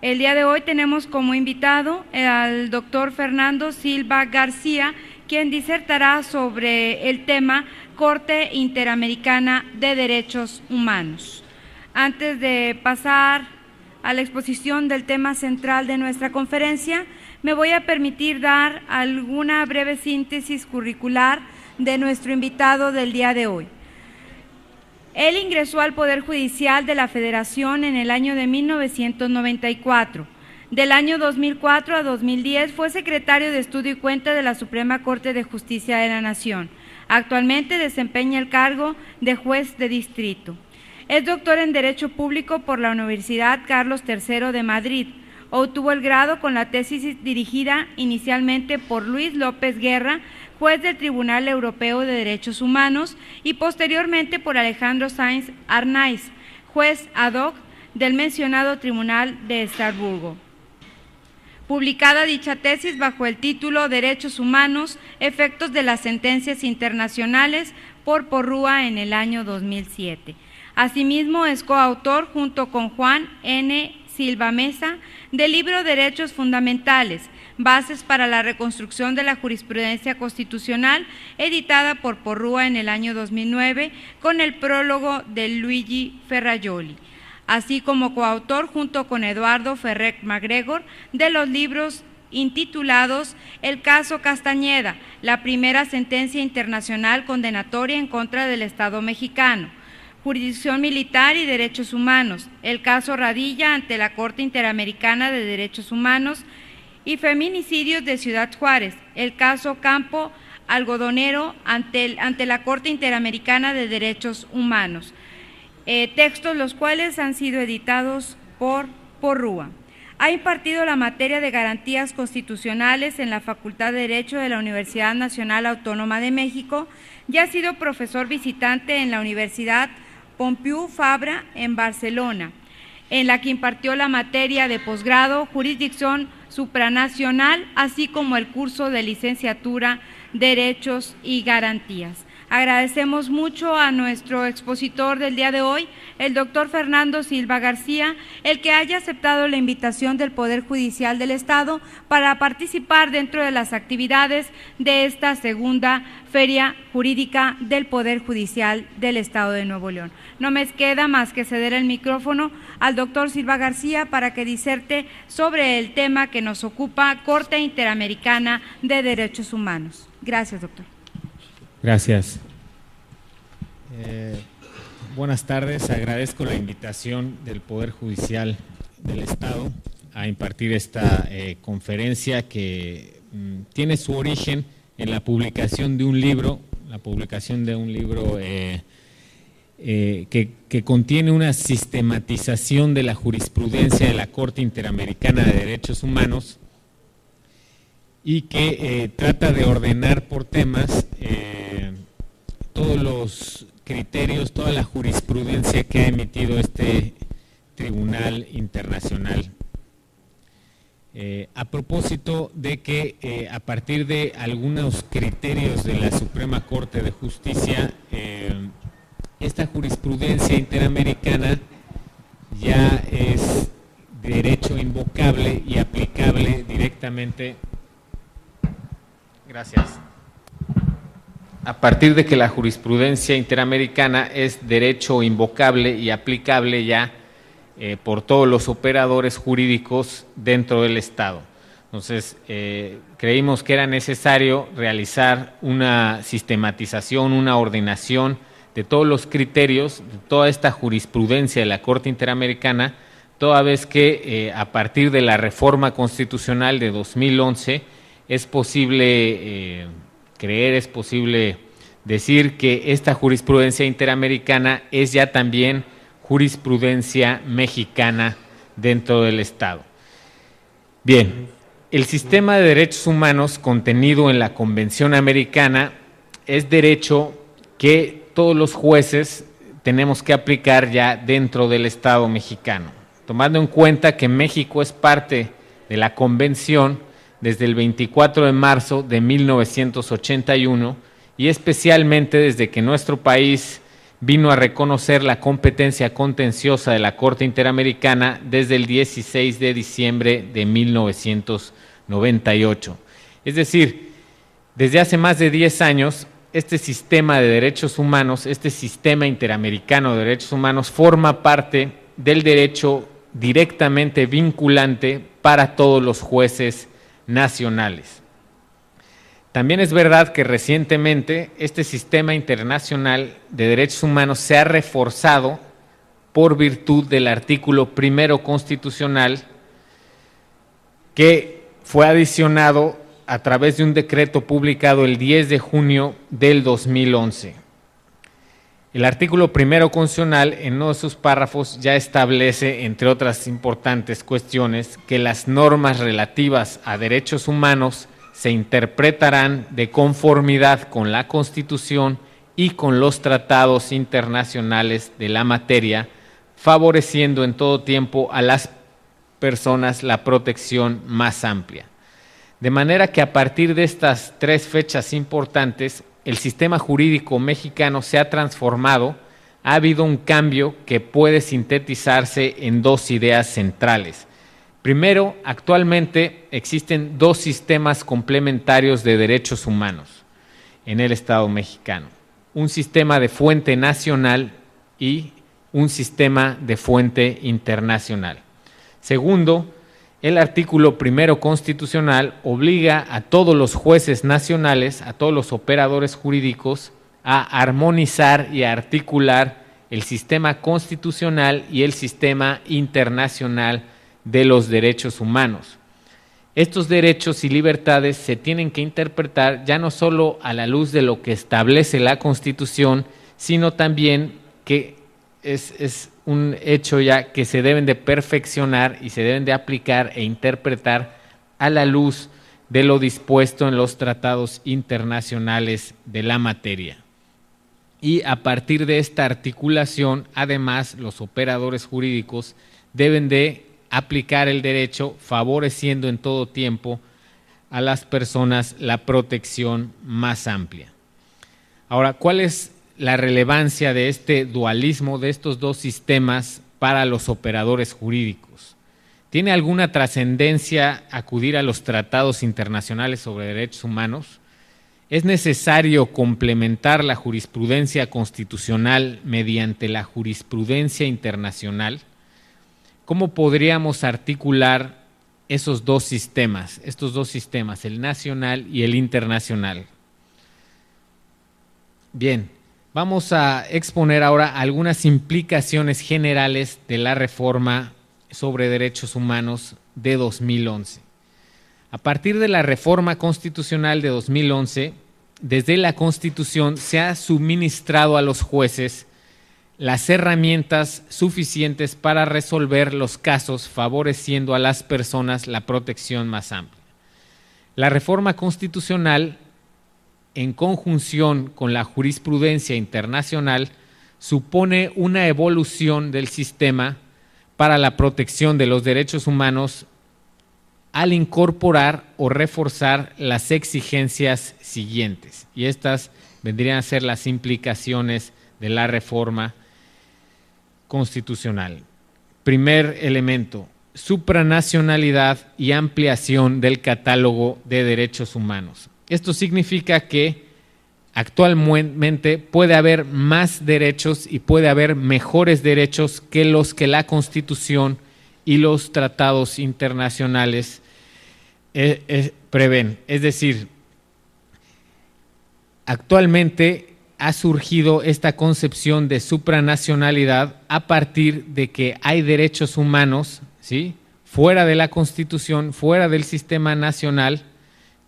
El día de hoy tenemos como invitado al doctor Fernando Silva García, quien disertará sobre el tema Corte Interamericana de Derechos Humanos. Antes de pasar a la exposición del tema central de nuestra conferencia, me voy a permitir dar alguna breve síntesis curricular de nuestro invitado del día de hoy. Él ingresó al Poder Judicial de la Federación en el año de 1994. Del año 2004 a 2010 fue secretario de Estudio y Cuenta de la Suprema Corte de Justicia de la Nación. Actualmente desempeña el cargo de juez de distrito. Es doctor en Derecho Público por la Universidad Carlos III de Madrid. Obtuvo el grado con la tesis dirigida inicialmente por Luis López Guerra, juez del Tribunal Europeo de Derechos Humanos, y posteriormente por Alejandro Sáenz Arnaiz, juez ad hoc del mencionado Tribunal de Estrasburgo. Publicada dicha tesis bajo el título Derechos Humanos, efectos de las sentencias internacionales por Porrúa en el año 2007. Asimismo, es coautor junto con Juan N. Silva Mesa del libro Derechos Fundamentales, Bases para la Reconstrucción de la Jurisprudencia Constitucional, editada por Porrúa en el año 2009, con el prólogo de Luigi Ferrajoli, así como coautor junto con Eduardo Ferrer MacGregor de los libros intitulados El caso Castañeda, la primera sentencia internacional condenatoria en contra del Estado mexicano, Jurisdicción Militar y Derechos Humanos, el caso Radilla ante la Corte Interamericana de Derechos Humanos y Feminicidios de Ciudad Juárez, el caso Campo Algodonero ante la Corte Interamericana de Derechos Humanos, textos los cuales han sido editados por Porrúa. Ha impartido la materia de garantías constitucionales en la Facultad de Derecho de la Universidad Nacional Autónoma de México y ha sido profesor visitante en la Universidad Pompeu Fabra en Barcelona, en la que impartió la materia de posgrado Jurisdicción Supranacional, así como el curso de licenciatura Derechos y Garantías. Agradecemos mucho a nuestro expositor del día de hoy, el doctor Fernando Silva García, el que haya aceptado la invitación del Poder Judicial del Estado para participar dentro de las actividades de esta segunda Feria Jurídica del Poder Judicial del Estado de Nuevo León. No me queda más que ceder el micrófono al doctor Silva García para que diserte sobre el tema que nos ocupa, Corte Interamericana de Derechos Humanos. Gracias, doctor. Gracias. Buenas tardes, agradezco la invitación del Poder Judicial del Estado a impartir esta conferencia que tiene su origen en la publicación de un libro, que contiene una sistematización de la jurisprudencia de la Corte Interamericana de Derechos Humanos y que trata de ordenar por temas todos los criterios, toda la jurisprudencia que ha emitido este Tribunal Internacional. A propósito de que a partir de algunos criterios de la Suprema Corte de Justicia, esta jurisprudencia interamericana ya es derecho invocable y aplicable directamente. Gracias. A partir de que la jurisprudencia interamericana es derecho invocable y aplicable ya por todos los operadores jurídicos dentro del Estado. Entonces, creímos que era necesario realizar una sistematización, una ordenación de todos los criterios, de toda esta jurisprudencia de la Corte Interamericana, toda vez que a partir de la reforma constitucional de 2011 es posible es posible decir que esta jurisprudencia interamericana es ya también jurisprudencia mexicana dentro del Estado. Bien, el sistema de derechos humanos contenido en la Convención Americana es derecho que todos los jueces tenemos que aplicar ya dentro del Estado mexicano, tomando en cuenta que México es parte de la Convención desde el 24 de marzo de 1981 y especialmente desde que nuestro país vino a reconocer la competencia contenciosa de la Corte Interamericana desde el 16 de diciembre de 1998. Es decir, desde hace más de 10 años, este sistema de derechos humanos, este sistema interamericano de derechos humanos, forma parte del derecho directamente vinculante para todos los jueces nacionales. También es verdad que recientemente este sistema internacional de derechos humanos se ha reforzado por virtud del artículo 1 constitucional que fue adicionado a través de un decreto publicado el 10 de junio del 2011. El artículo 1 constitucional en uno de sus párrafos ya establece, entre otras importantes cuestiones, que las normas relativas a derechos humanos se interpretarán de conformidad con la Constitución y con los tratados internacionales de la materia, favoreciendo en todo tiempo a las personas la protección más amplia. De manera que a partir de estas 3 fechas importantes, el sistema jurídico mexicano se ha transformado, ha habido un cambio que puede sintetizarse en 2 ideas centrales. Primero, actualmente existen 2 sistemas complementarios de derechos humanos en el Estado mexicano. Un sistema de fuente nacional y un sistema de fuente internacional. Segundo, el artículo 1 constitucional obliga a todos los jueces nacionales, a todos los operadores jurídicos, a armonizar y a articular el sistema constitucional y el sistema internacional de los derechos humanos. Estos derechos y libertades se tienen que interpretar ya no solo a la luz de lo que establece la Constitución, sino también que es un hecho ya que se deben de perfeccionar y se deben de aplicar e interpretar a la luz de lo dispuesto en los tratados internacionales de la materia. Y a partir de esta articulación, además, los operadores jurídicos deben de aplicar el derecho favoreciendo en todo tiempo a las personas la protección más amplia. Ahora, ¿cuál es la relevancia de este dualismo, de estos 2 sistemas para los operadores jurídicos? ¿Tiene alguna trascendencia acudir a los tratados internacionales sobre derechos humanos? ¿Es necesario complementar la jurisprudencia constitucional mediante la jurisprudencia internacional? ¿Cómo podríamos articular esos 2 sistemas, el nacional y el internacional? Bien, vamos a exponer ahora algunas implicaciones generales de la reforma sobre derechos humanos de 2011. A partir de la reforma constitucional de 2011, desde la Constitución se ha suministrado a los jueces las herramientas suficientes para resolver los casos favoreciendo a las personas la protección más amplia. La reforma constitucional, en conjunción con la jurisprudencia internacional, supone una evolución del sistema para la protección de los derechos humanos al incorporar o reforzar las exigencias siguientes. Y estas vendrían a ser las implicaciones de la reforma constitucional. Primer elemento, supranacionalidad y ampliación del catálogo de derechos humanos. Esto significa que actualmente puede haber más derechos y puede haber mejores derechos que los que la Constitución y los tratados internacionales prevén. Es decir, actualmente ha surgido esta concepción de supranacionalidad a partir de que hay derechos humanos, ¿sí?, fuera de la Constitución, fuera del sistema nacional,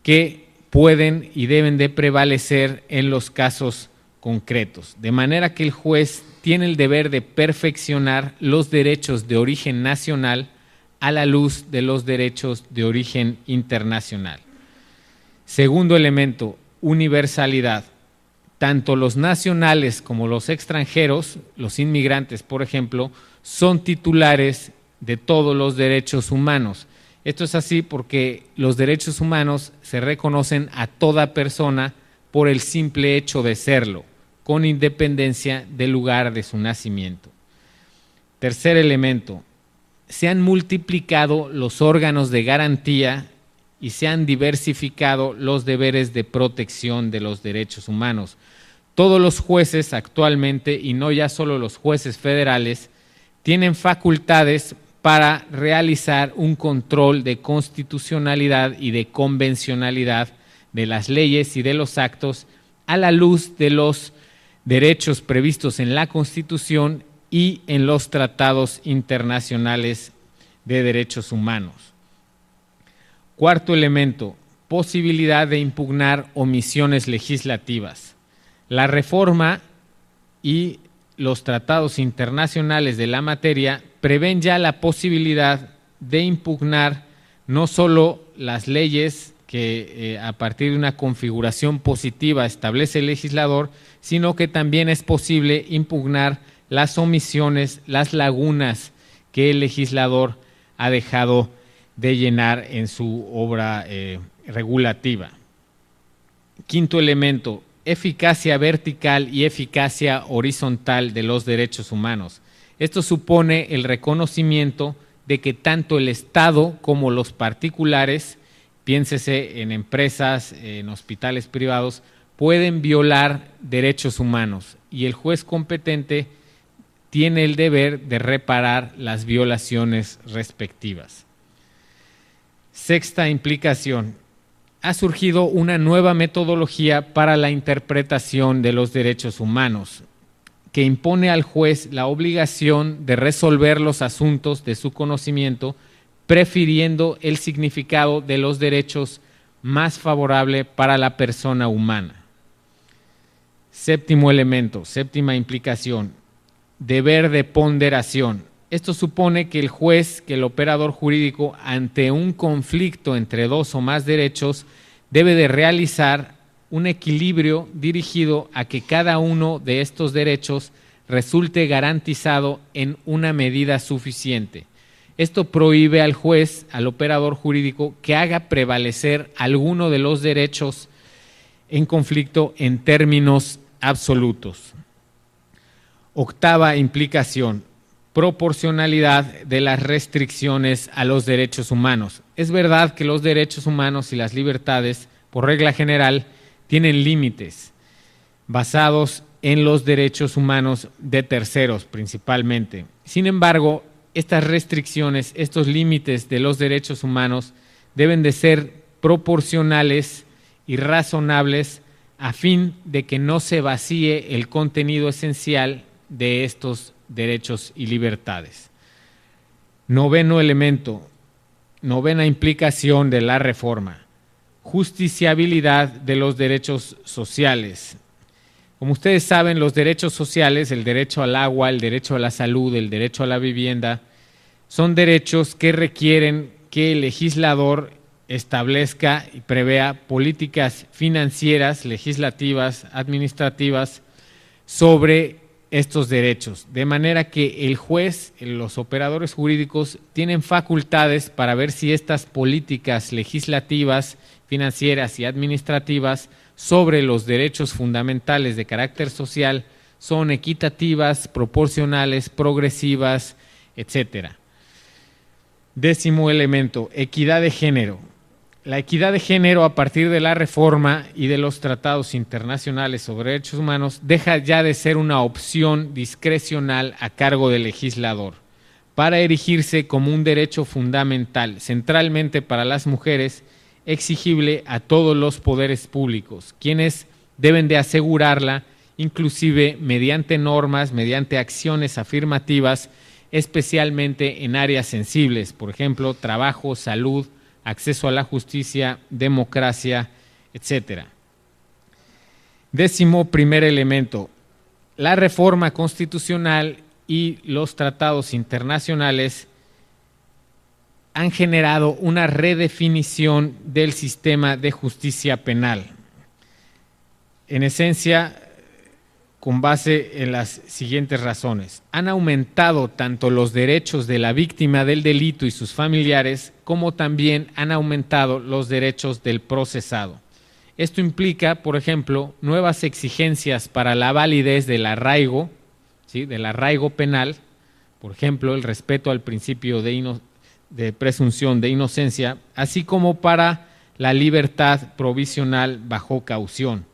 que pueden y deben de prevalecer en los casos concretos. De manera que el juez tiene el deber de perfeccionar los derechos de origen nacional a la luz de los derechos de origen internacional. Segundo elemento, universalidad. Tanto los nacionales como los extranjeros, los inmigrantes, por ejemplo, son titulares de todos los derechos humanos. Esto es así porque los derechos humanos se reconocen a toda persona por el simple hecho de serlo, con independencia del lugar de su nacimiento. Tercer elemento, se han multiplicado los órganos de garantía y se han diversificado los deberes de protección de los derechos humanos. Todos los jueces actualmente, y no ya solo los jueces federales, tienen facultades para realizar un control de constitucionalidad y de convencionalidad de las leyes y de los actos a la luz de los derechos previstos en la Constitución y en los tratados internacionales de derechos humanos. Cuarto elemento, posibilidad de impugnar omisiones legislativas. La reforma y los tratados internacionales de la materia prevén ya la posibilidad de impugnar no solo las leyes que a partir de una configuración positiva establece el legislador, sino que también es posible impugnar las omisiones, las lagunas que el legislador ha dejado de llenar en su obra regulativa. Quinto elemento, eficacia vertical y eficacia horizontal de los derechos humanos. Esto supone el reconocimiento de que tanto el Estado como los particulares, piénsese en empresas, en hospitales privados, pueden violar derechos humanos y el juez competente tiene el deber de reparar las violaciones respectivas. Sexta implicación. Ha surgido una nueva metodología para la interpretación de los derechos humanos, que impone al juez la obligación de resolver los asuntos de su conocimiento, prefiriendo el significado de los derechos más favorable para la persona humana. Séptimo elemento, séptima implicación, deber de ponderación. Esto supone que el juez, que el operador jurídico, ante un conflicto entre dos o más derechos, debe de realizar un equilibrio dirigido a que cada uno de estos derechos resulte garantizado en una medida suficiente. Esto prohíbe al juez, al operador jurídico, que haga prevalecer alguno de los derechos en conflicto en términos absolutos. Octava implicación, proporcionalidad de las restricciones a los derechos humanos. Es verdad que los derechos humanos y las libertades, por regla general, tienen límites basados en los derechos humanos de terceros principalmente. Sin embargo, estas restricciones, estos límites de los derechos humanos deben de ser proporcionales y razonables a fin de que no se vacíe el contenido esencial de estos derechos y libertades. Noveno elemento, novena implicación de la reforma, justiciabilidad de los derechos sociales. Como ustedes saben, los derechos sociales, el derecho al agua, el derecho a la salud, el derecho a la vivienda, son derechos que requieren que el legislador establezca y prevea políticas financieras, legislativas, administrativas sobre estos derechos, de manera que el juez, los operadores jurídicos tienen facultades para ver si estas políticas legislativas, financieras y administrativas sobre los derechos fundamentales de carácter social son equitativas, proporcionales, progresivas, etcétera. Décimo elemento, equidad de género. La equidad de género a partir de la reforma y de los tratados internacionales sobre derechos humanos deja ya de ser una opción discrecional a cargo del legislador para erigirse como un derecho fundamental, centralmente para las mujeres, exigible a todos los poderes públicos, quienes deben de asegurarla, inclusive mediante normas, mediante acciones afirmativas, especialmente en áreas sensibles, por ejemplo, trabajo, salud, acceso a la justicia, democracia, etc. Décimo primer elemento, la reforma constitucional y los tratados internacionales han generado una redefinición del sistema de justicia penal. En esencia, con base en las siguientes razones. Han aumentado tanto los derechos de la víctima del delito y sus familiares, como también han aumentado los derechos del procesado. Esto implica, por ejemplo, nuevas exigencias para la validez del arraigo, ¿sí?, del arraigo penal, por ejemplo, el respeto al principio de presunción de inocencia, así como para la libertad provisional bajo caución.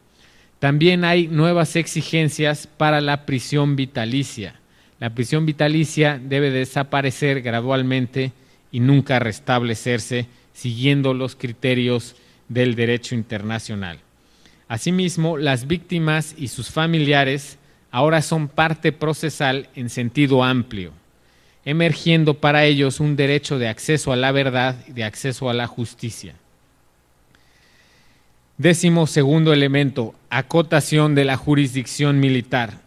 También hay nuevas exigencias para la prisión vitalicia. La prisión vitalicia debe desaparecer gradualmente y nunca restablecerse, siguiendo los criterios del derecho internacional. Asimismo, las víctimas y sus familiares ahora son parte procesal en sentido amplio, emergiendo para ellos un derecho de acceso a la verdad y de acceso a la justicia. 12º elemento, acotación de la jurisdicción militar.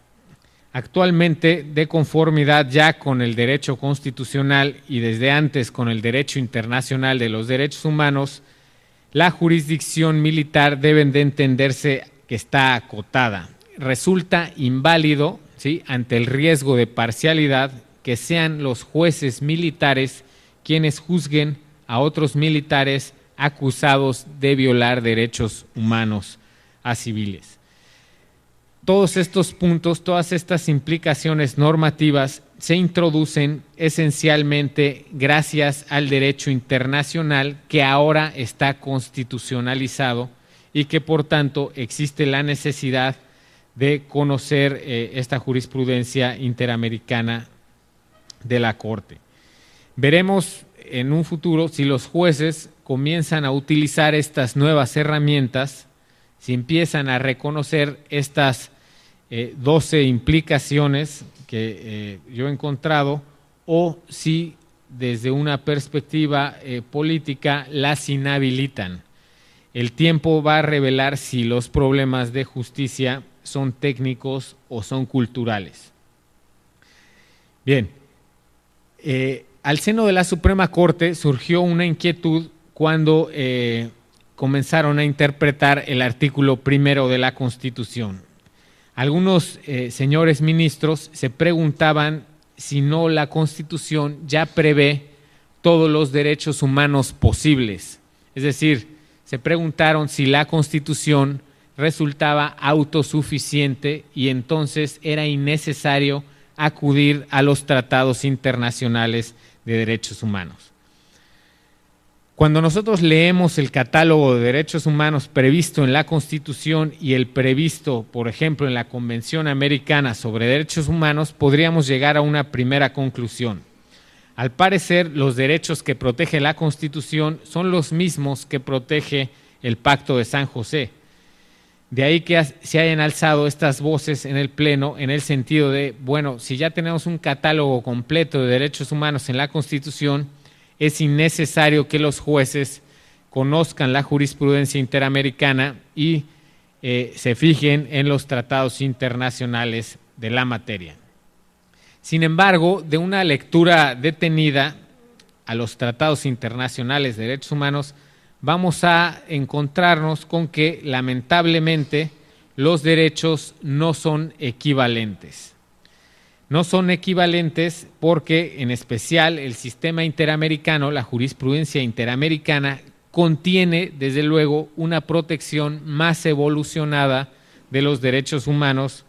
Actualmente, de conformidad ya con el derecho constitucional y desde antes con el derecho internacional de los derechos humanos, la jurisdicción militar deben de entenderse que está acotada. Resulta inválido, ¿sí?, ante el riesgo de parcialidad, que sean los jueces militares quienes juzguen a otros militares acusados de violar derechos humanos a civiles. Todos estos puntos, todas estas implicaciones normativas se introducen esencialmente gracias al derecho internacional que ahora está constitucionalizado y que por tanto existe la necesidad de conocer esta jurisprudencia interamericana de la Corte. Veremos en un futuro si los jueces comienzan a utilizar estas nuevas herramientas, si empiezan a reconocer estas 12 implicaciones que yo he encontrado, o si desde una perspectiva política las inhabilitan. El tiempo va a revelar si los problemas de justicia son técnicos o son culturales. Bien, al seno de la Suprema Corte surgió una inquietud cuando comenzaron a interpretar el artículo 1 de la Constitución. Algunos señores ministros se preguntaban si no la Constitución ya prevé todos los derechos humanos posibles. Es decir, se preguntaron si la Constitución resultaba autosuficiente y entonces era innecesario acudir a los tratados internacionales de derechos humanos. Cuando nosotros leemos el catálogo de derechos humanos previsto en la Constitución y el previsto, por ejemplo, en la Convención Americana sobre Derechos Humanos, podríamos llegar a una primera conclusión. Al parecer, los derechos que protege la Constitución son los mismos que protege el Pacto de San José. De ahí que se hayan alzado estas voces en el Pleno en el sentido de, bueno, si ya tenemos un catálogo completo de derechos humanos en la Constitución, es innecesario que los jueces conozcan la jurisprudencia interamericana y se fijen en los tratados internacionales de la materia. Sin embargo, de una lectura detenida a los tratados internacionales de derechos humanos, vamos a encontrarnos con que, lamentablemente, los derechos no son equivalentes. No son equivalentes porque, en especial, el sistema interamericano, la jurisprudencia interamericana, contiene, desde luego, una protección más evolucionada de los derechos humanos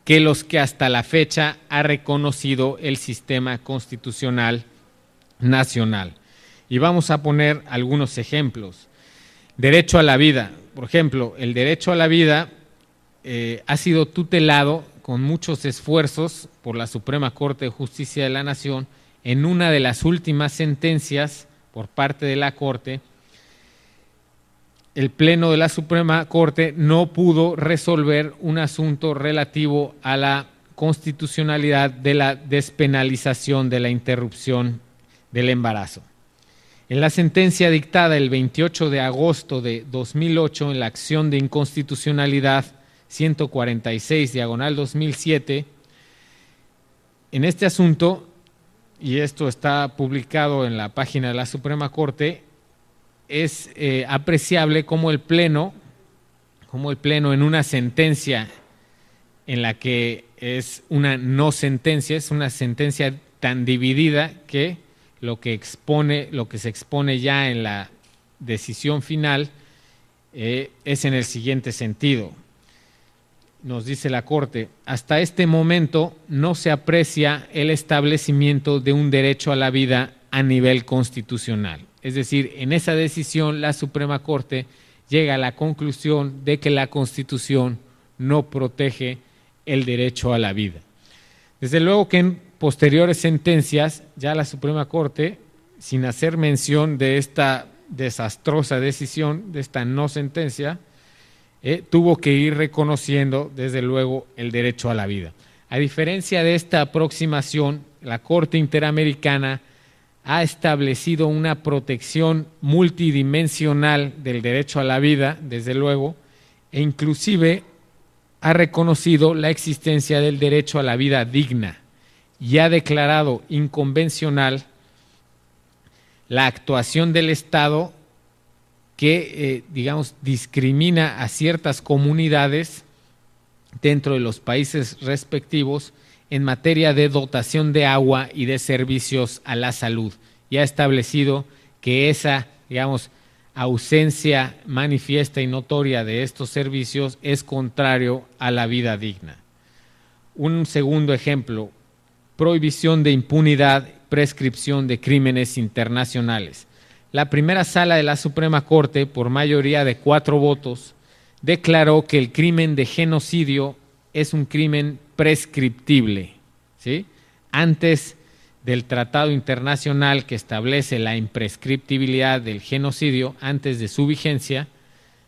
que los que hasta la fecha ha reconocido el sistema constitucional nacional. Y vamos a poner algunos ejemplos. Derecho a la vida. Por ejemplo, el derecho a la vida ha sido tutelado con muchos esfuerzos por la Suprema Corte de Justicia de la Nación. En una de las últimas sentencias por parte de la Corte, el Pleno de la Suprema Corte no pudo resolver un asunto relativo a la constitucionalidad de la despenalización de la interrupción del embarazo. En la sentencia dictada el 28 de agosto de 2008 en la acción de inconstitucionalidad 146/2007, en este asunto, y esto está publicado en la página de la Suprema Corte, es apreciable cómo el Pleno en una sentencia en la que es una no sentencia, es una sentencia tan dividida que lo que se expone ya en la decisión final es en el siguiente sentido. Nos dice la Corte: hasta este momento no se aprecia el establecimiento de un derecho a la vida a nivel constitucional. Es decir, en esa decisión la Suprema Corte llega a la conclusión de que la Constitución no protege el derecho a la vida. Desde luego que en posteriores sentencias, ya la Suprema Corte, sin hacer mención de esta desastrosa decisión, de esta no sentencia, tuvo que ir reconociendo, desde luego, el derecho a la vida. A diferencia de esta aproximación, la Corte Interamericana ha establecido una protección multidimensional del derecho a la vida, desde luego, e inclusive ha reconocido la existencia del derecho a la vida digna y ha declarado inconvencional la actuación del Estado que, discrimina a ciertas comunidades dentro de los países respectivos en materia de dotación de agua y de servicios a la salud, y ha establecido que esa, ausencia manifiesta y notoria de estos servicios es contrario a la vida digna. Un segundo ejemplo: prohibición de impunidad, prescripción de crímenes internacionales. La primera sala de la Suprema Corte, por mayoría de 4 votos, declaró que el crimen de genocidio es un crimen prescriptible, ¿sí? Antes del Tratado Internacional que establece la imprescriptibilidad del genocidio, antes de su vigencia,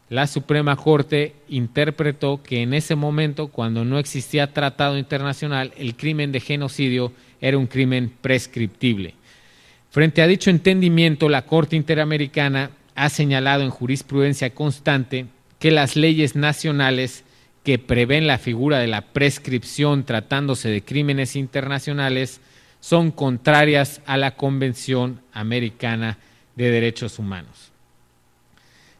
la Suprema Corte interpretó que en ese momento, cuando no existía tratado internacional, el crimen de genocidio era un crimen prescriptible. Frente a dicho entendimiento, la Corte Interamericana ha señalado en jurisprudencia constante que las leyes nacionales que prevén la figura de la prescripción tratándose de crímenes internacionales son contrarias a la Convención Americana de Derechos Humanos.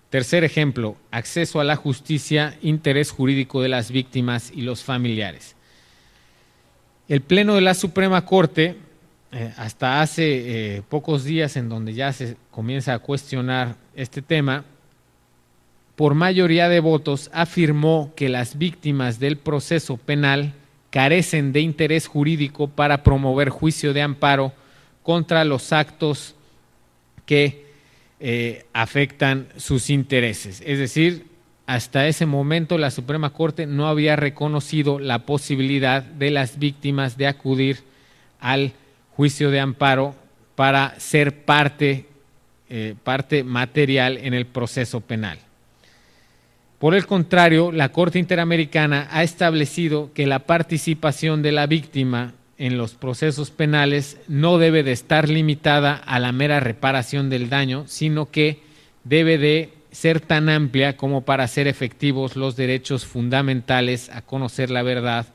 Tercer ejemplo: acceso a la justicia, interés jurídico de las víctimas y los familiares. El Pleno de la Suprema Corte, hasta hace pocos días, en donde ya se comienza a cuestionar este tema, por mayoría de votos afirmó que las víctimas del proceso penal carecen de interés jurídico para promover juicio de amparo contra los actos que afectan sus intereses. Es decir, hasta ese momento la Suprema Corte no había reconocido la posibilidad de las víctimas de acudir al juicio de amparo para ser parte material en el proceso penal. Por el contrario, la Corte Interamericana ha establecido que la participación de la víctima en los procesos penales no debe de estar limitada a la mera reparación del daño, sino que debe de ser tan amplia como para hacer efectivos los derechos fundamentales a conocer la verdad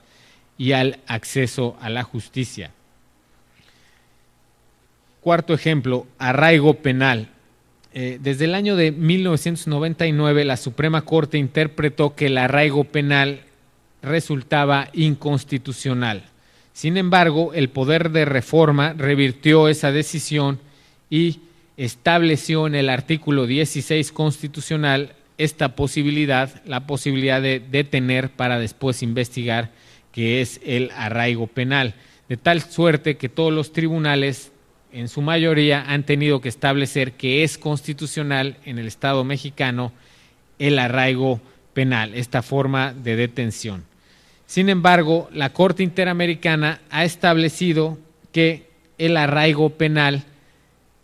y al acceso a la justicia. Cuarto ejemplo: arraigo penal. Desde el año de 1999, la Suprema Corte interpretó que el arraigo penal resultaba inconstitucional. Sin embargo, el poder de reforma revirtió esa decisión y estableció en el artículo 16 constitucional esta posibilidad, la posibilidad de detener para después investigar, que es el arraigo penal, de tal suerte que todos los tribunales, en su mayoría, han tenido que establecer que es constitucional en el Estado mexicano el arraigo penal, esta forma de detención. Sin embargo, la Corte Interamericana ha establecido que el arraigo penal,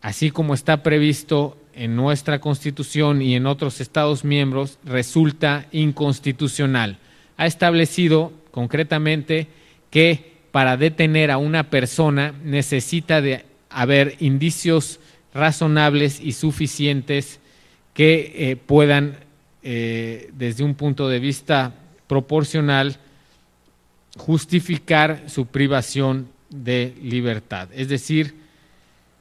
así como está previsto en nuestra Constitución y en otros Estados miembros, resulta inconstitucional. Ha establecido concretamente que para detener a una persona necesita de haber indicios razonables y suficientes que puedan, desde un punto de vista proporcional, justificar su privación de libertad. Es decir,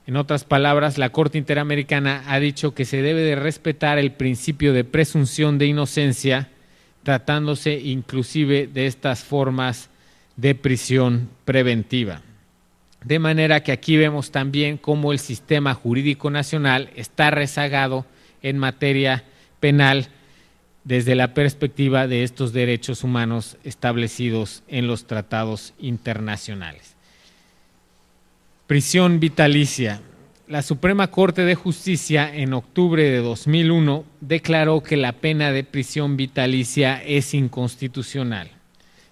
en otras palabras, la Corte Interamericana ha dicho que se debe de respetar el principio de presunción de inocencia, tratándose inclusive de estas formas de prisión preventiva. De manera que aquí vemos también cómo el sistema jurídico nacional está rezagado en materia penal desde la perspectiva de estos derechos humanos establecidos en los tratados internacionales. Prisión vitalicia. La Suprema Corte de Justicia en octubre de 2001 declaró que la pena de prisión vitalicia es inconstitucional.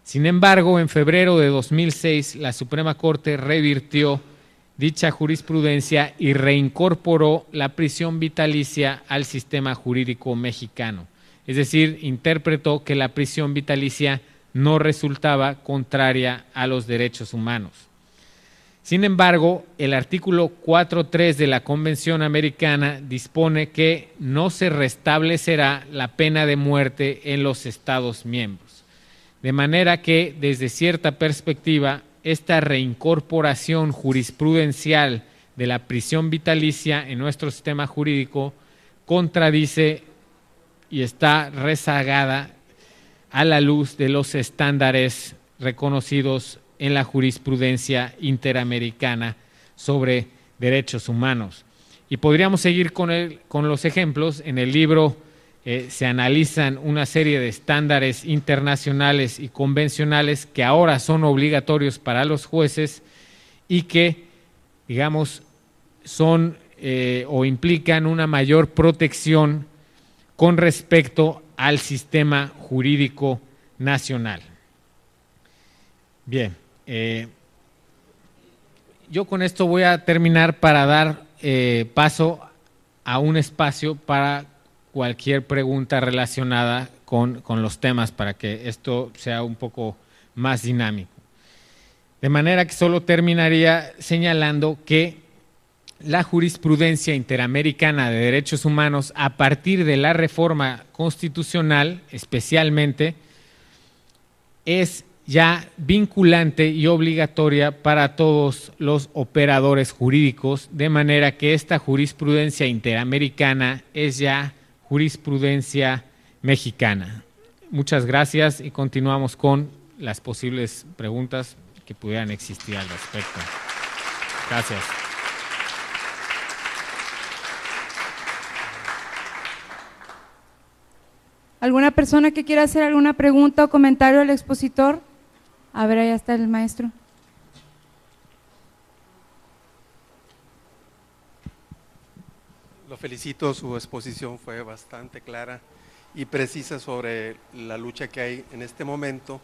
Sin embargo, en febrero de 2006, la Suprema Corte revirtió dicha jurisprudencia y reincorporó la prisión vitalicia al sistema jurídico mexicano. Es decir, interpretó que la prisión vitalicia no resultaba contraria a los derechos humanos. Sin embargo, el artículo 4.3 de la Convención Americana dispone que no se restablecerá la pena de muerte en los Estados miembros. De manera que, desde cierta perspectiva, esta reincorporación jurisprudencial de la prisión vitalicia en nuestro sistema jurídico contradice y está rezagada a la luz de los estándares reconocidos en la jurisprudencia interamericana sobre derechos humanos. Y podríamos seguir con los ejemplos. En el libro se analizan una serie de estándares internacionales y convencionales que ahora son obligatorios para los jueces y que, digamos, son o implican una mayor protección con respecto al sistema jurídico nacional. Bien, yo con esto voy a terminar para dar paso a un espacio para cualquier pregunta relacionada con los temas, para que esto sea un poco más dinámico. De manera que solo terminaría señalando que la jurisprudencia interamericana de derechos humanos, a partir de la reforma constitucional especialmente, es ya vinculante y obligatoria para todos los operadores jurídicos, de manera que esta jurisprudencia interamericana es ya jurisprudencia mexicana. Muchas gracias y continuamos con las posibles preguntas que pudieran existir al respecto. Gracias. ¿Alguna persona que quiera hacer alguna pregunta o comentario al expositor? A ver, ahí está el maestro. Lo felicito, su exposición fue bastante clara y precisa sobre la lucha que hay en este momento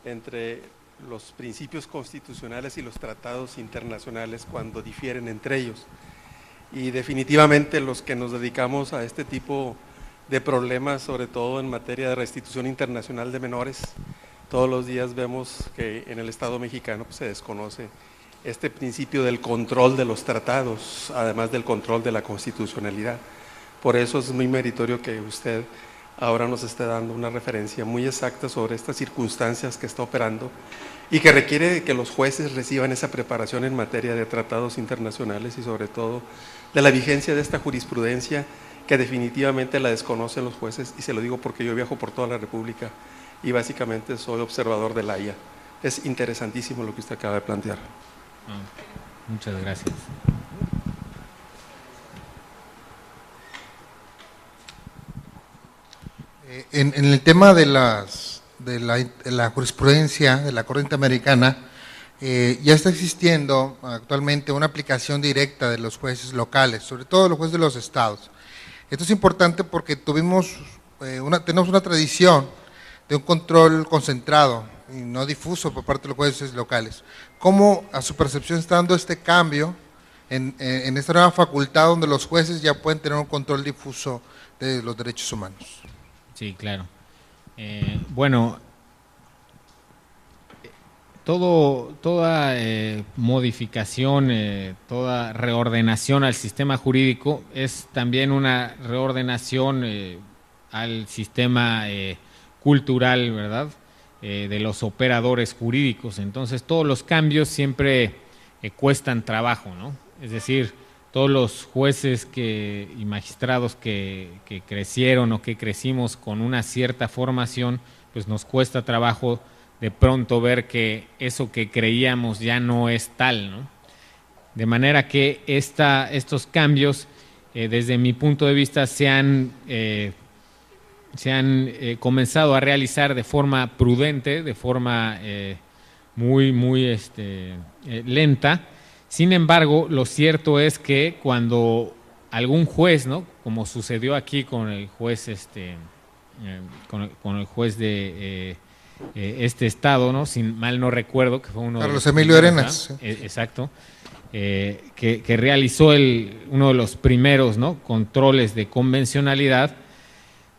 entre los principios constitucionales y los tratados internacionales cuando difieren entre ellos. Y definitivamente los que nos dedicamos a este tipo de problemas, sobre todo en materia de restitución internacional de menores, todos los días vemos que en el Estado mexicano pues, se desconoce este principio del control de los tratados, además del control de la constitucionalidad. Por eso es muy meritorio que usted ahora nos esté dando una referencia muy exacta sobre estas circunstancias que está operando y que requiere que los jueces reciban esa preparación en materia de tratados internacionales y sobre todo de la vigencia de esta jurisprudencia que definitivamente la desconocen los jueces, y se lo digo porque yo viajo por toda la República y básicamente soy observador de la Haya. Es interesantísimo lo que usted acaba de plantear. Muchas gracias. En el tema de la jurisprudencia de la Corte Interamericana, ya está existiendo actualmente una aplicación directa de los jueces locales, sobre todo los jueces de los estados. Esto es importante porque tenemos una tradición de un control concentrado y no difuso por parte de los jueces locales. ¿Cómo a su percepción está dando este cambio en esta nueva facultad donde los jueces ya pueden tener un control difuso de los derechos humanos? Sí, claro. Bueno, toda modificación, toda reordenación al sistema jurídico es también una reordenación al sistema cultural, ¿verdad?, de los operadores jurídicos. Entonces, todos los cambios siempre cuestan trabajo, ¿no? Es decir, todos los jueces y magistrados que crecieron o que crecimos con una cierta formación, pues nos cuesta trabajo de pronto ver que eso que creíamos ya no es tal, ¿no? De manera que estos cambios, desde mi punto de vista, se han se han comenzado a realizar de forma prudente, de forma muy lenta. Sin embargo, lo cierto es que cuando algún juez, ¿no?, como sucedió aquí con el juez con el juez de este estado, ¿no?, sin mal no recuerdo, que fue uno Carlos de los Emilio primeros, Arenas. ¿no? Exacto. Que realizó uno de los primeros, ¿no?, controles de convencionalidad,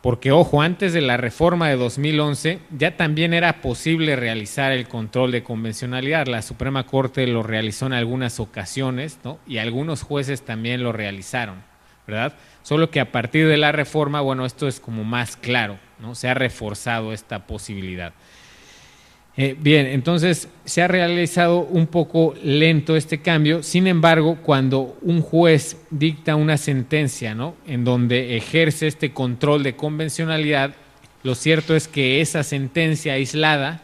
porque, ojo, antes de la reforma de 2011 ya también era posible realizar el control de convencionalidad. La Suprema Corte lo realizó en algunas ocasiones, ¿no?, y algunos jueces también lo realizaron, ¿verdad? Solo que a partir de la reforma, bueno, esto es como más claro, ¿no? Se ha reforzado esta posibilidad. Bien, entonces se ha realizado un poco lento este cambio. Sin embargo, cuando un juez dicta una sentencia, ¿no?, en donde ejerce este control de convencionalidad, lo cierto es que esa sentencia aislada,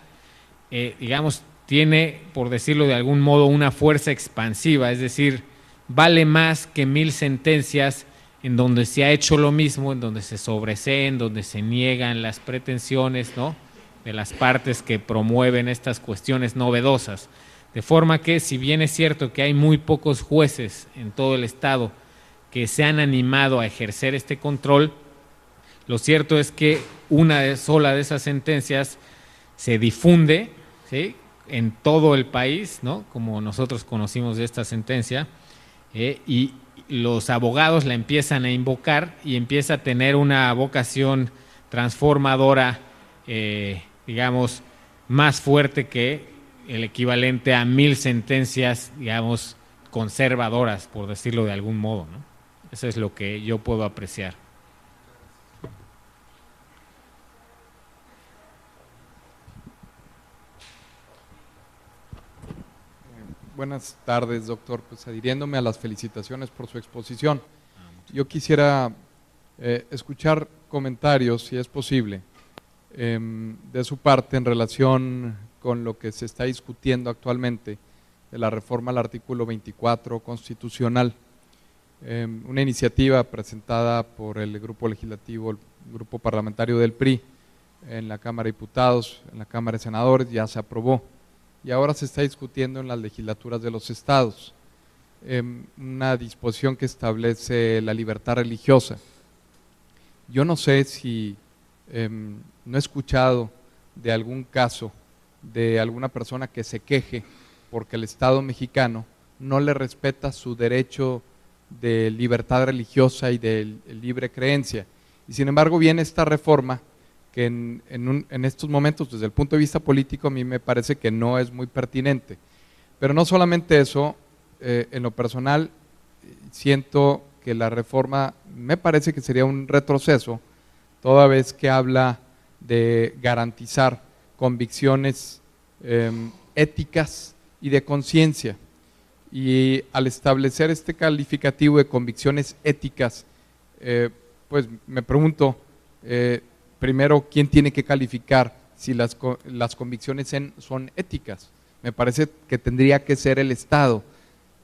digamos, tiene, por decirlo de algún modo, una fuerza expansiva, es decir, vale más que 1000 sentencias en donde se ha hecho lo mismo, en donde se sobreseen, donde se niegan las pretensiones, ¿no?, de las partes que promueven estas cuestiones novedosas. De forma que, si bien es cierto que hay muy pocos jueces en todo el estado que se han animado a ejercer este control, lo cierto es que una sola de esas sentencias se difunde, ¿sí?, en todo el país, ¿no?, como nosotros conocimos de esta sentencia, y los abogados la empiezan a invocar y empieza a tener una vocación transformadora, digamos, más fuerte que el equivalente a 1000 sentencias, digamos, conservadoras, por decirlo de algún modo, ¿no? Eso es lo que yo puedo apreciar. Buenas tardes, doctor. Pues adhiriéndome a las felicitaciones por su exposición, yo quisiera escuchar comentarios, si es posible, de su parte en relación con lo que se está discutiendo actualmente de la reforma al artículo 24 constitucional, una iniciativa presentada por el grupo legislativo, el grupo parlamentario del PRI en la Cámara de Diputados, en la Cámara de Senadores, ya se aprobó y ahora se está discutiendo en las legislaturas de los estados, una disposición que establece la libertad religiosa. Yo no sé si no he escuchado de algún caso de alguna persona que se queje porque el Estado mexicano no le respeta su derecho de libertad religiosa y de libre creencia. Y sin embargo viene esta reforma que en estos momentos, desde el punto de vista político, a mí me parece que no es muy pertinente. Pero no solamente eso, en lo personal siento que la reforma me parece que sería un retroceso, toda vez que habla de garantizar convicciones éticas y de conciencia. Y al establecer este calificativo de convicciones éticas, pues me pregunto, primero, ¿quién tiene que calificar si las convicciones son éticas? Me parece que tendría que ser el Estado,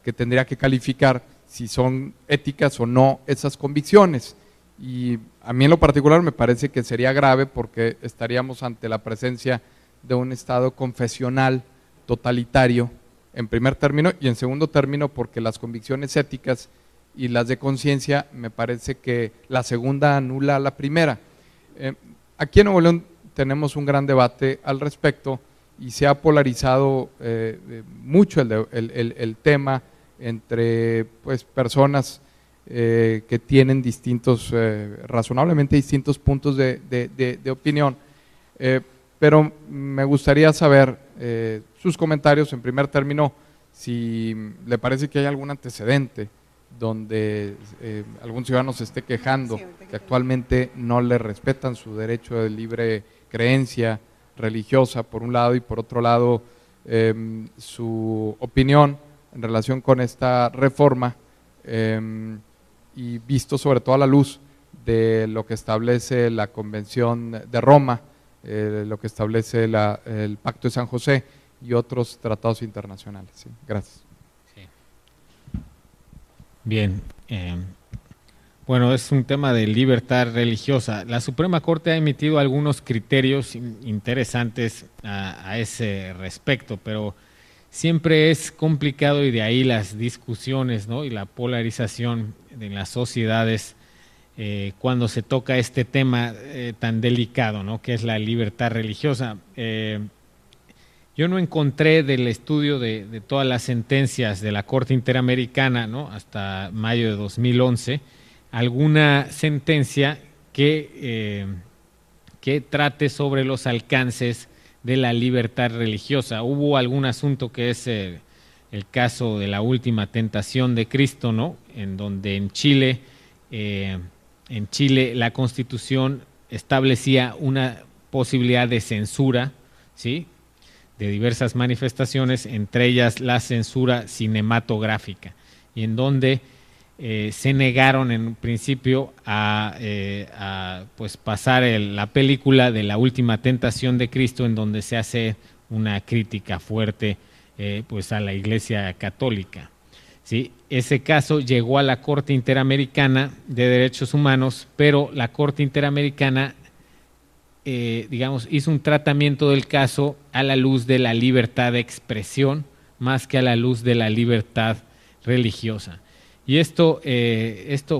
que tendría que calificar si son éticas o no esas convicciones. Y a mí en lo particular me parece que sería grave porque estaríamos ante la presencia de un Estado confesional totalitario, en primer término, y en segundo término porque las convicciones éticas y las de conciencia, me parece que la segunda anula a la primera. Aquí en Nuevo León tenemos un gran debate al respecto y se ha polarizado mucho el tema entre pues, personas que tienen distintos, razonablemente distintos puntos de opinión, pero me gustaría saber sus comentarios. En primer término, si le parece que hay algún antecedente donde algún ciudadano se esté quejando que actualmente no le respetan su derecho de libre creencia religiosa, por un lado, y por otro lado, su opinión en relación con esta reforma, y visto sobre todo a la luz de lo que establece la Convención de Roma, lo que establece el Pacto de San José y otros tratados internacionales. ¿Sí? Gracias. Sí. Bien, Bueno, es un tema de libertad religiosa. La Suprema Corte ha emitido algunos criterios interesantes a ese respecto, pero siempre es complicado y de ahí las discusiones, ¿no? Y la polarización en las sociedades cuando se toca este tema tan delicado, ¿no? Que es la libertad religiosa. Yo no encontré del estudio de todas las sentencias de la Corte Interamericana, ¿no? Hasta mayo de 2011, alguna sentencia que trate sobre los alcances de la libertad religiosa. Hubo algún asunto que es el caso de la última tentación de Cristo, ¿no? En donde en Chile la Constitución establecía una posibilidad de censura, ¿sí?, de diversas manifestaciones, entre ellas la censura cinematográfica, y en donde se negaron en un principio a pues pasar la película de la última tentación de Cristo, en donde se hace una crítica fuerte pues a la Iglesia Católica, ¿sí? Ese caso llegó a la Corte Interamericana de Derechos Humanos, pero la Corte Interamericana hizo un tratamiento del caso a la luz de la libertad de expresión más que a la luz de la libertad religiosa. Y esto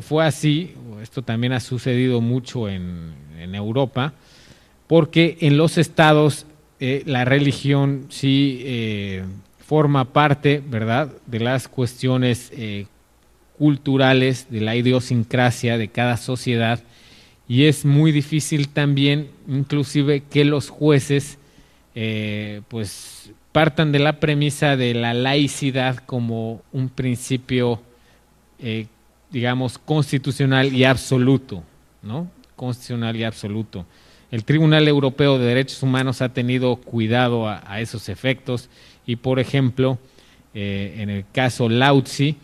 fue así, esto también ha sucedido mucho en Europa, porque en los estados la religión sí forma parte, ¿verdad?, de las cuestiones culturales, de la idiosincrasia de cada sociedad, y es muy difícil también, inclusive, que los jueces pues partan de la premisa de la laicidad como un principio constitucional y absoluto, ¿no? Constitucional y absoluto. El Tribunal Europeo de Derechos Humanos ha tenido cuidado a esos efectos y, por ejemplo, en el caso Lautzi,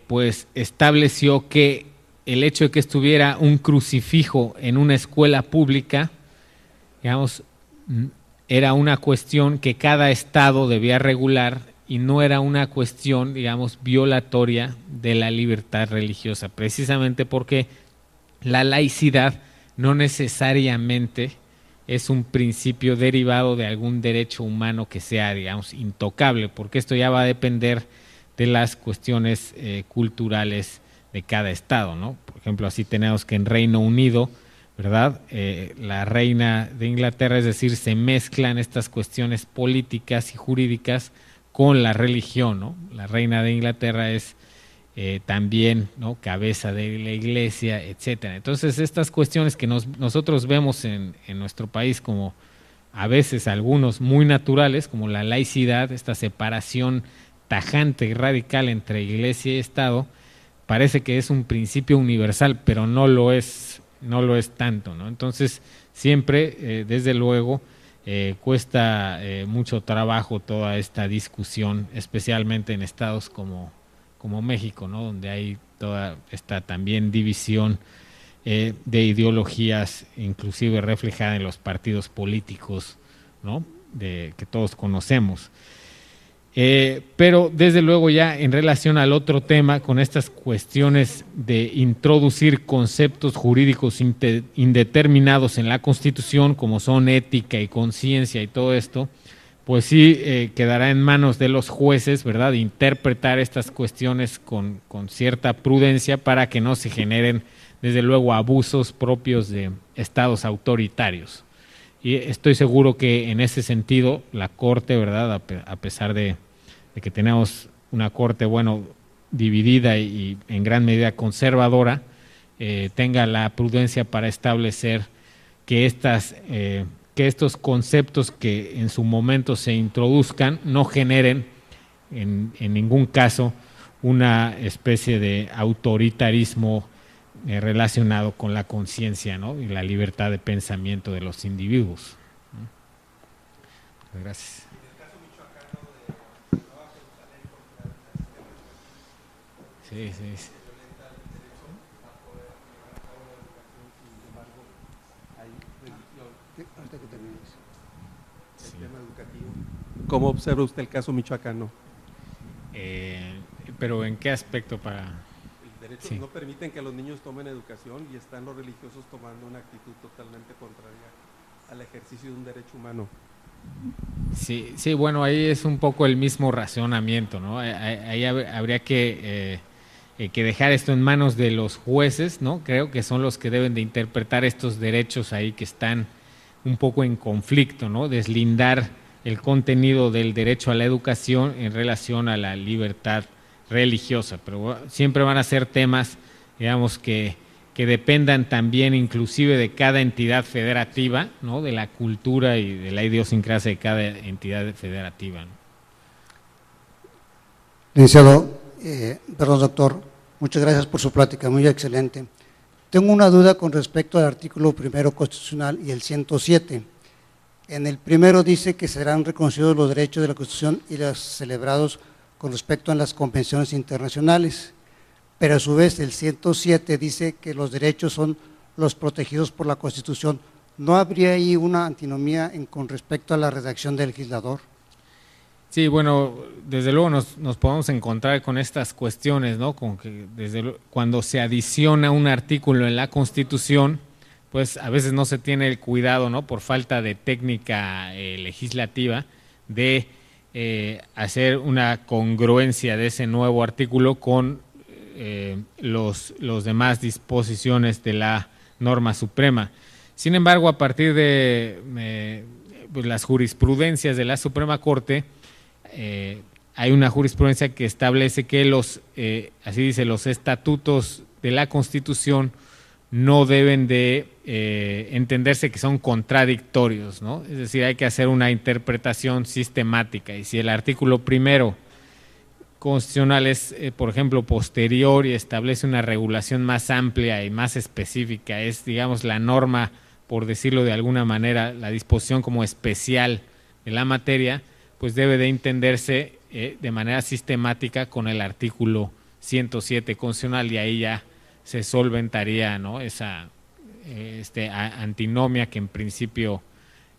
pues estableció que el hecho de que estuviera un crucifijo en una escuela pública, era una cuestión que cada estado debía regular y no era una cuestión, violatoria de la libertad religiosa, precisamente porque la laicidad no necesariamente es un principio derivado de algún derecho humano que sea, intocable, porque esto ya va a depender de las cuestiones culturales de cada estado, ¿no? Por ejemplo, así tenemos que en Reino Unido, ¿verdad?, la reina de Inglaterra, es decir, se mezclan estas cuestiones políticas y jurídicas con la religión, ¿no? La reina de Inglaterra es también, ¿no?, cabeza de la iglesia, etcétera. Entonces, estas cuestiones que nosotros vemos en nuestro país como a veces algunos muy naturales, como la laicidad, esta separación tajante y radical entre iglesia y Estado, parece que es un principio universal, pero no lo es tanto, ¿no? Entonces, siempre, desde luego, cuesta mucho trabajo toda esta discusión, especialmente en estados como México, ¿no?, donde hay toda esta también división de ideologías, inclusive reflejada en los partidos políticos, ¿no?, que todos conocemos. Pero desde luego, ya en relación al otro tema, con estas cuestiones de introducir conceptos jurídicos indeterminados en la Constitución, como son ética y conciencia y todo esto, pues sí quedará en manos de los jueces, ¿verdad?, interpretar estas cuestiones con cierta prudencia para que no se generen, desde luego, abusos propios de estados autoritarios. Y estoy seguro que en ese sentido la Corte, ¿verdad?, a pesar de que tenemos una Corte, dividida y en gran medida conservadora, tenga la prudencia para establecer que estos conceptos que en su momento se introduzcan no generen en ningún caso una especie de autoritarismo relacionado con la conciencia, ¿no?, y la libertad de pensamiento de los individuos. Gracias. Sí. ¿Cómo observa usted el caso michoacano? ¿Pero en qué aspecto? Para derechos Sí. no permiten que los niños tomen educación y están los religiosos tomando una actitud totalmente contraria al ejercicio de un derecho humano. Sí, sí, bueno, ahí es un poco el mismo razonamiento, ¿no? Ahí habría que dejar esto en manos de los jueces, ¿no? Creo que son los que deben de interpretar estos derechos ahí que están un poco en conflicto, ¿no? Deslindar el contenido del derecho a la educación en relación a la libertad religiosa, pero siempre van a ser temas, digamos, que dependan también inclusive de cada entidad federativa, ¿no? De la cultura y de la idiosincrasia de cada entidad federativa, ¿no? Licenciado, perdón, doctor, muchas gracias por su plática, muy excelente. Tengo una duda con respecto al artículo primero constitucional y el 107. En el primero dice que serán reconocidos los derechos de la Constitución y los celebrados con respecto a las convenciones internacionales, pero a su vez el 107 dice que los derechos son los protegidos por la Constitución. ¿No habría ahí una antinomía con respecto a la redacción del legislador? Sí, bueno, desde luego nos podemos encontrar con estas cuestiones, ¿no? Con que cuando se adiciona un artículo en la Constitución, pues a veces no se tiene el cuidado, ¿no? Por falta de técnica legislativa, de hacer una congruencia de ese nuevo artículo con los demás disposiciones de la norma suprema. Sin embargo, a partir de pues las jurisprudencias de la Suprema Corte, hay una jurisprudencia que establece que así dice, los estatutos de la Constitución no deben de entenderse que son contradictorios, ¿no? Es decir, hay que hacer una interpretación sistemática, y si el artículo primero constitucional es, por ejemplo, posterior y establece una regulación más amplia y más específica, es, digamos, la norma, por decirlo de alguna manera, la disposición como especial de la materia, pues debe de entenderse de manera sistemática con el artículo 107 constitucional, y ahí ya se solventaría, ¿no? Esa antinomia que en principio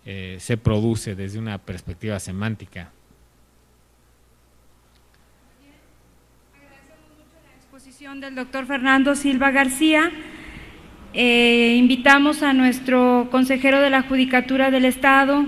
se produce desde una perspectiva semántica. Agradecemos mucho la exposición del doctor Fernando Silva García. Invitamos a nuestro consejero de la Judicatura del Estado,